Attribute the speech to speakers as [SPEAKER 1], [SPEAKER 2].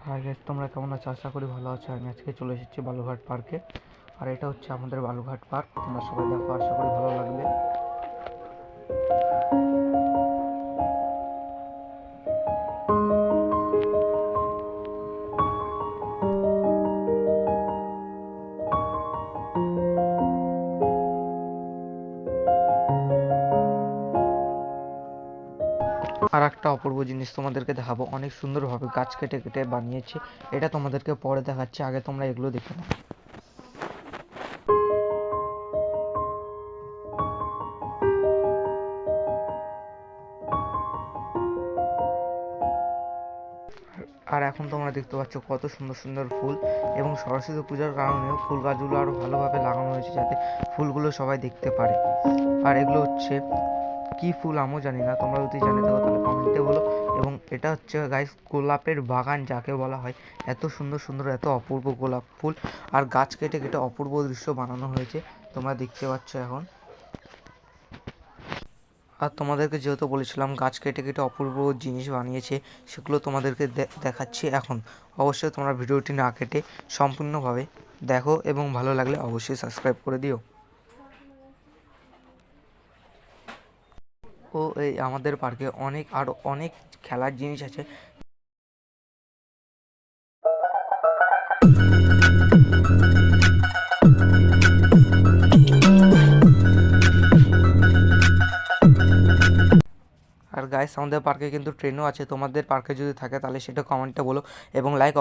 [SPEAKER 1] Hi guys, তোমরা কেমন আছো? আশা করি ভালো আছো। আমি আজকে চলে এসেছি বালুঘাট পার্কে। আর এটা হচ্ছে আমাদের বালুঘাট পার্ক। তোমরা সবাই দেখো, আশা করি ভালো লাগবে। আর একটা অপূর্ব জিনিস তোমাদেরকে দেখাবো, অনেক সুন্দরভাবে গাছ কেটে কেটে বানিয়েছে। এটা তোমাদেরকে পরে দেখাচ্ছি, আগে তোমরা এগুলো দেখে নাও। আর এখন তোমরা দেখতে পাচ্ছ কত সুন্দর সুন্দর ফুল, এবং সরস্বতী পূজার কারণেও ফুল গাছগুলো আরো ভালোভাবে লাগানো হয়েছে যাতে ফুলগুলো সবাই দেখতে পারে। আর এগুলো হচ্ছে কি ফুল আমিও জানি না, তোমরা যদি জানে থাকো তাহলে কমেন্টে বলো। এবং এটা হচ্ছে গাইস গোলাপের বাগান যাকে বলা হয়। এত সুন্দর সুন্দর এত অপূর্ব গোলাপ ফুল আর গাছ কেটে কেটে অপূর্ব দৃশ্য বানানো হয়েছে, তোমরা দেখতে পাচ্ছ এখন। আর তোমাদেরকে যেহেতু বলেছিলাম গাছ কেটে কেটে অপূর্ব জিনিস বানিয়েছে, সেগুলো তোমাদেরকে দেখাচ্ছি এখন। অবশ্যই তোমরা ভিডিওটি না কেটে সম্পূর্ণভাবে দেখো, এবং ভালো লাগলে অবশ্যই সাবস্ক্রাইব করে দিও। ও এই আমাদের পার্কে আরও অনেক খেলার জিনিস আছে। আর গাইস আমাদের পার্কে কিন্তু ট্রেনও আছে, তোমাদের পার্কে যদি থাকে তাহলে সেটা কমেন্টে বলো এবং লাইক